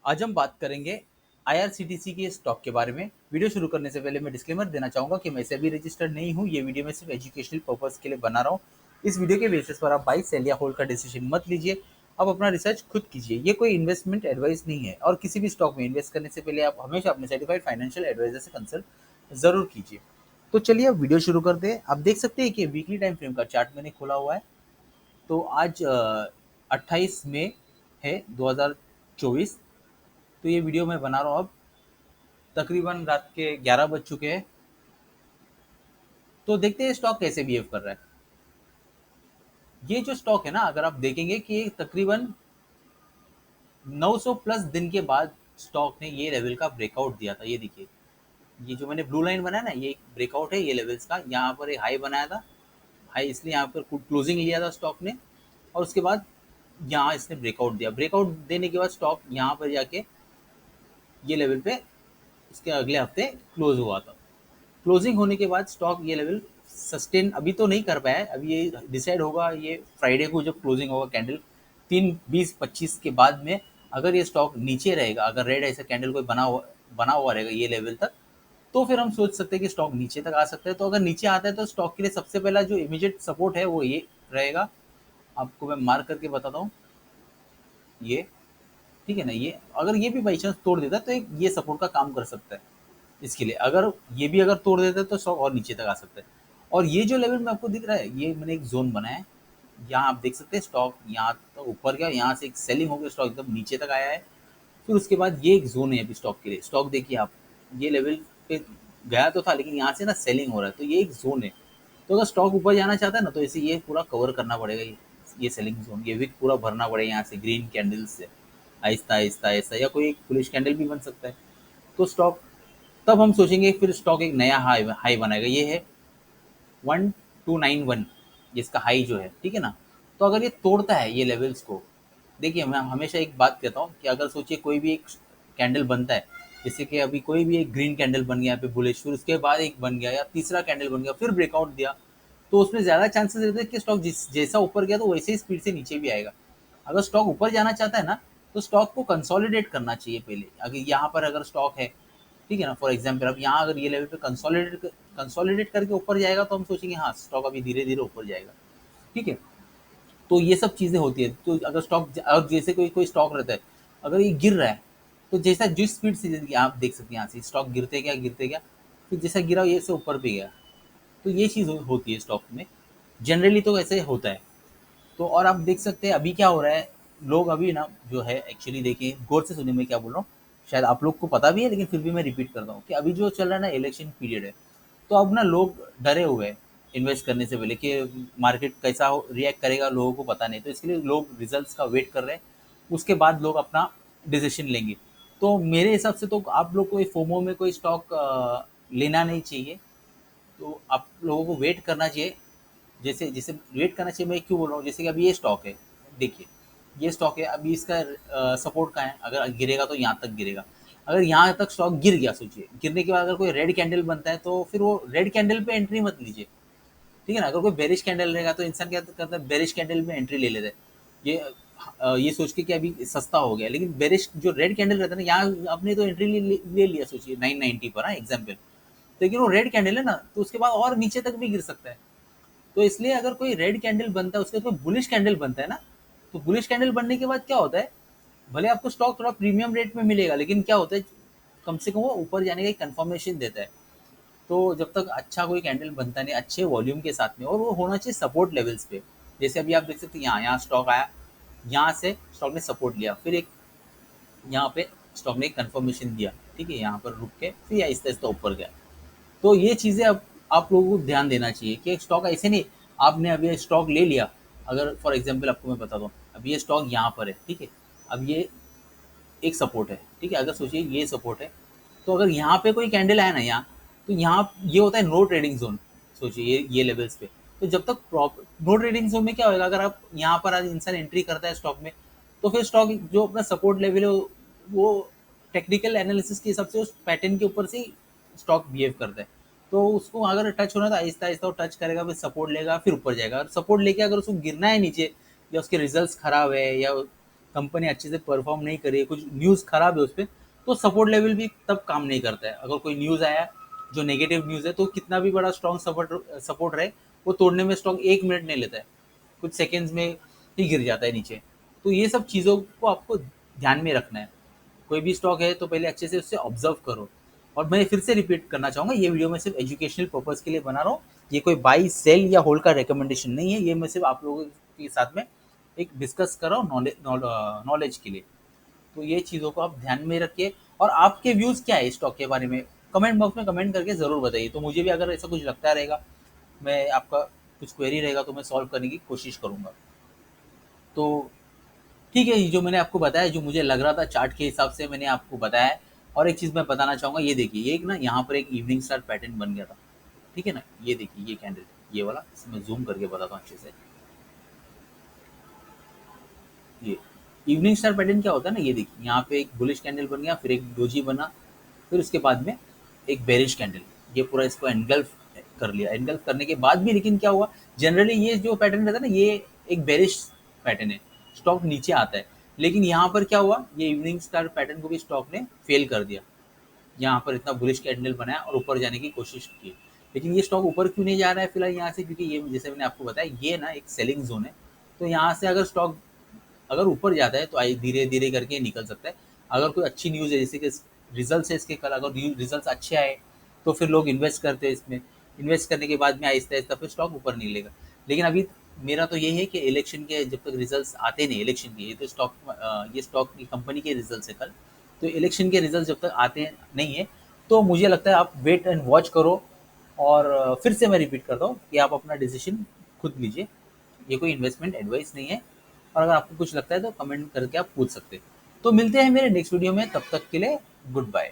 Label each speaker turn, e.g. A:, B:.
A: आज हम बात करेंगे आईआरसीटीसी के स्टॉक के बारे में। वीडियो शुरू करने से पहले मैं डिस्क्लेमर देना चाहूंगा कि मैं इसे अभी रजिस्टर्ड नहीं हूँ। ये वीडियो मैं सिर्फ एजुकेशनल पर्पस के लिए बना रहा हूँ। इस वीडियो के बेसिस पर आप बाई सेल या होल्ड का डिसीजन मत लीजिए। आप अपना रिसर्च खुद कीजिए। ये कोई इन्वेस्टमेंट एडवाइस नहीं है और किसी भी स्टॉक में इन्वेस्ट करने से पहले आप हमेशा अपने सर्टिफाइड फाइनेंशियल एडवाइजर से कंसल्ट जरूर कीजिए। तो चलिए अब वीडियो शुरू करते हैं। आप देख सकते हैं कि वीकली टाइम फ्रेम का चार्ट मैंने खोला हुआ है। तो आज 28 मई है 2024। तो ये वीडियो मैं बना रहा हूँ अब तकरीबन रात के 11 बज चुके हैं। तो देखते हैं स्टॉक कैसे बिहेव कर रहा है। ये जो स्टॉक है ना, अगर आप देखेंगे कि तकरीबन 900 प्लस दिन के बाद स्टॉक ने ये लेवल का ब्रेकआउट दिया था। ये देखिए, ये जो मैंने ब्लू लाइन बनाया ना, ये एक ब्रेकआउट है ये लेवल्स का। यहाँ पर एक हाई बनाया था, हाई इसलिए यहाँ पर क्लोजिंग लिया था स्टॉक ने। और उसके बाद यहाँ इसने ब्रेकआउट दिया। ब्रेकआउट देने के बाद स्टॉक यहाँ पर जाके ये लेवल पे इसके अगले हफ्ते क्लोज हुआ था। क्लोजिंग होने के बाद स्टॉक ये लेवल सस्टेन अभी तो नहीं कर पाया है। अभी ये डिसाइड होगा ये फ्राइडे को जब क्लोजिंग होगा कैंडल 3:20-25 के बाद में। अगर ये स्टॉक नीचे रहेगा, अगर रेड ऐसा कैंडल कोई बना हुआ रहेगा ये लेवल तक, तो फिर हम सोच सकते हैं कि स्टॉक नीचे तक आ सकता है। तो अगर नीचे आता है तो स्टॉक के लिए सबसे पहला जो इमीडिएट सपोर्ट है वो ये रहेगा। आपको मैं मार्क करके बताता हूँ। ये ठीक है ना, ये अगर ये भी बाई चांस तोड़ देता है तो एक ये सपोर्ट का काम कर सकता है इसके लिए। अगर ये भी अगर तोड़ देता है तो स्टॉक और नीचे तक आ सकता है। और ये जो लेवल में आपको दिख रहा है, ये मैंने एक जोन बनाया है। यहाँ आप देख सकते हैं स्टॉक यहाँ तक ऊपर गया, यहाँ से एक सेलिंग हो गया, स्टॉक एकदम नीचे तक आया है। फिर उसके बाद ये एक जोन है अभी स्टॉक के लिए। स्टॉक देखिए आप, ये लेवल पे गया तो था लेकिन यहाँ से ना सेलिंग हो रहा है, तो ये एक जोन है। तो अगर स्टॉक ऊपर जाना चाहता है ना, तो इसे ये पूरा कवर करना पड़ेगा। ये सेलिंग जोन, ये विक पूरा भरना पड़ेगा यहाँ से ग्रीन कैंडल से, आहिस्ता आहिस्ता आहिस्ता, या कोई एक बुलिश कैंडल भी बन सकता है। तो स्टॉक तब हम सोचेंगे, फिर स्टॉक एक नया हाई हाई बनाएगा। ये है 1291, जिसका हाई जो है, ठीक है ना। तो अगर ये तोड़ता है ये लेवल्स को, देखिए मैं हमेशा एक बात कहता हूँ कि अगर सोचिए कोई भी एक कैंडल बनता है, जैसे कि अभी कोई भी एक ग्रीन कैंडल बन गया यहाँ पे बुलिश, फिर उसके बाद एक बन गया या तीसरा कैंडल बन गया, फिर ब्रेकआउट दिया, तो उसमें ज़्यादा चांसेस रहते हैं कि स्टॉक जैसा ऊपर गया तो वैसे ही स्पीड से नीचे भी आएगा। अगर स्टॉक ऊपर जाना चाहता है ना, तो स्टॉक को कंसोलिडेट करना चाहिए पहले। अगर यहाँ पर अगर स्टॉक है, ठीक है ना, फॉर एग्जाम्पल अब यहाँ अगर ये लेवल पे कंसोलिडेट करके ऊपर जाएगा तो हम सोचेंगे हाँ स्टॉक अभी धीरे धीरे ऊपर जाएगा, ठीक है। तो ये सब चीज़ें होती है। तो अगर स्टॉक और जैसे कोई कोई स्टॉक रहता है, अगर ये गिर रहा है, तो जैसा जिस स्पीड से, जैसे कि आप देख सकते हैं यहाँ से स्टॉक गिरते गया, फिर जैसा गिरा ये से ऊपर भी गया। तो ये चीज़ होती है स्टॉक में, जनरली तो ऐसे होता है। तो और आप देख सकते हैं अभी क्या हो रहा है। लोग अभी ना जो है, एक्चुअली देखिए गौर से सुनिए मैं क्या बोल रहा हूँ। शायद आप लोग को पता भी है लेकिन फिर भी मैं रिपीट करता हूँ कि अभी जो चल रहा है ना, इलेक्शन पीरियड है। तो अब ना लोग डरे हुए हैं इन्वेस्ट करने से पहले कि मार्केट कैसा रिएक्ट करेगा, लोगों को पता नहीं। तो इसके लिए लोग रिजल्ट्स का वेट कर रहे हैं, उसके बाद लोग अपना डिसीजन लेंगे। तो मेरे हिसाब से तो आप लोग को फोमो में कोई स्टॉक लेना नहीं चाहिए। तो आप लोगों को वेट करना चाहिए। जैसे जैसे वेट करना चाहिए, मैं क्यों बोल रहा हूँ, जैसे कि अभी ये स्टॉक है, देखिए ये स्टॉक है, अभी इसका सपोर्ट कहाँ है, अगर गिरेगा तो यहाँ तक गिरेगा। अगर यहाँ तक स्टॉक गिर गया, सोचिए गिरने के बाद अगर कोई रेड कैंडल बनता है तो फिर वो रेड कैंडल पे एंट्री मत लीजिए, ठीक है ना। अगर कोई बेरिश कैंडल रहेगा तो इंसान क्या करता है, बेरिश कैंडल में एंट्री ले लेता है। ये ये सोच के कि अभी सस्ता हो गया, लेकिन बेरिश जो रेड कैंडल रहता है ना, यहाँ आपने तो एंट्री ले लिया, सोचिए 990 पर, हाँ एग्जाम्पल। लेकिन वो रेड कैंडल है ना, तो उसके बाद और नीचे तक भी गिर सकता है। तो इसलिए अगर कोई रेड कैंडल बनता है, उसके बाद कोई बुलिश कैंडल बनता है ना, तो बुलिश कैंडल बनने के बाद क्या होता है, भले आपको स्टॉक थोड़ा प्रीमियम रेट में मिलेगा, लेकिन क्या होता है, कम से कम वो ऊपर जाने का एक कंफर्मेशन देता है। तो जब तक अच्छा कोई कैंडल बनता नहीं अच्छे वॉल्यूम के साथ में, और वो होना चाहिए सपोर्ट लेवल्स पे। जैसे अभी आप देख सकते हैं, यहाँ यहाँ स्टॉक आया, यहाँ से स्टॉक ने सपोर्ट लिया, फिर एक यहाँ पे स्टॉक ने एक कंफर्मेशन दिया, ठीक है, यहाँ पर रुक के फिर आहिस्ता आहिस्ता ऊपर गया। तो ये चीज़ें अब आप लोगों को ध्यान देना चाहिए कि स्टॉक ऐसे नहीं, आपने अभी ये स्टॉक ले लिया। अगर फॉर एग्जांपल आपको मैं बता दूँ, अब ये स्टॉक यहाँ पर है, ठीक है, अब ये एक सपोर्ट है, ठीक है, अगर सोचिए ये सपोर्ट है, तो अगर यहाँ पे कोई कैंडल आया ना यहाँ, तो यहाँ ये होता है नो ट्रेडिंग जोन। सोचिए ये लेवल्स पे, तो जब तक नो ट्रेडिंग जोन में क्या होगा, अगर आप यहाँ पर आज इंसान एंट्री करता है स्टॉक में, तो फिर स्टॉक जो अपना सपोर्ट लेवल है वो टेक्निकल एनालिसिस के हिसाब से उस पैटर्न के ऊपर से स्टॉक बिहेव करता है। तो उसको अगर टच होना तो आहिस्ता आहिस्ता वो टच करेगा, फिर सपोर्ट लेगा, फिर ऊपर जाएगा। और सपोर्ट लेके अगर उसको गिरना है नीचे, या उसके रिजल्ट्स खराब है, या कंपनी अच्छे से परफॉर्म नहीं कर रही है, कुछ न्यूज़ खराब है उस पर, तो सपोर्ट लेवल भी तब काम नहीं करता है। अगर कोई न्यूज़ आया जो नेगेटिव न्यूज़ है, तो कितना भी बड़ा स्ट्रॉन्ग सपोर्ट सपोर्ट रहे, वो तोड़ने में स्टॉक 1 मिनट नहीं लेता है, कुछ सेकेंड्स में ही गिर जाता है नीचे। तो ये सब चीज़ों को आपको ध्यान में रखना है। कोई भी स्टॉक है तो पहले अच्छे से उससे ऑब्जर्व करो। और मैं फिर से रिपीट करना चाहूँगा, ये वीडियो मैं सिर्फ एजुकेशनल पर्पज़ के लिए बना रहा हूँ। ये कोई बाई सेल या होल्ड का रिकमेंडेशन नहीं है, ये मैं सिर्फ आप लोगों के साथ में एक डिस्कस कर रहा हूँ नॉलेज के लिए। तो ये चीज़ों को आप ध्यान में रखिए। और आपके व्यूज़ क्या है स्टॉक के बारे में, कमेंट बॉक्स में कमेंट करके ज़रूर बताइए। तो मुझे भी अगर ऐसा कुछ लगता रहेगा, मैं आपका कुछ क्वेरी रहेगा तो मैं सॉल्व करने की कोशिश करूँगा। तो ठीक है, ये जो मैंने आपको बताया, जो मुझे लग रहा था चार्ट के हिसाब से मैंने आपको बताया है। और एक चीज़ मैं बताना चाहूँगा, ये देखिए, ये एक ना यहाँ पर एक इवनिंग स्टार पैटर्न बन गया था, ठीक है ना। ये देखिए ये कैंडल, ये वाला, मैं जूम करके बताता हूँ अच्छे से। ये इवनिंग स्टार पैटर्न क्या होता है ना, ये देखिए यहाँ पे एक बुलिश कैंडल बन गया, फिर एक डोजी बना, फिर उसके बाद में एक बेरिश कैंडल। ये पूरा इसको एनगल्फ कर लिया। एनगल्फ करने के बाद भी लेकिन क्या हुआ, जनरली ये जो पैटर्न रहता है ना, ये एक बेरिश पैटर्न है, स्टॉक नीचे आता है। लेकिन यहाँ पर क्या हुआ, ये इवनिंग स्टार पैटर्न को भी स्टॉक ने फेल कर दिया। यहाँ पर इतना बुलिश कैंडल बनाया और ऊपर जाने की कोशिश की, लेकिन ये स्टॉक ऊपर क्यों नहीं जा रहा है फिलहाल यहाँ से, क्योंकि ये जैसे मैंने आपको बताया, ये ना एक सेलिंग जोन है। तो यहाँ से अगर स्टॉक अगर ऊपर जाता है तो आई धीरे धीरे करके निकल सकता है। अगर कोई अच्छी न्यूज़ है, जैसे कि रिजल्ट है इसके कल, अगर रिजल्ट अच्छे आए तो फिर लोग इन्वेस्ट करते हैं इसमें। इन्वेस्ट करने के बाद में आहिस्ता आहिस्ता फिर स्टॉक ऊपर निकलेगा। लेकिन अभी मेरा तो ये है कि इलेक्शन के जब तक रिजल्ट्स आते नहीं, इलेक्शन के, ये तो ये स्टॉक की कंपनी के रिजल्ट है कल, तो इलेक्शन के रिजल्ट जब तक आते हैं नहीं है, तो मुझे लगता है आप वेट एंड वॉच करो। और फिर से मैं रिपीट करता हूँ कि आप अपना डिसीजन खुद लीजिए, ये कोई इन्वेस्टमेंट एडवाइस नहीं है। और अगर आपको कुछ लगता है तो कमेंट करके आप पूछ सकते हैं। तो मिलते हैं मेरे नेक्स्ट वीडियो में, तब तक के लिए गुड बाय।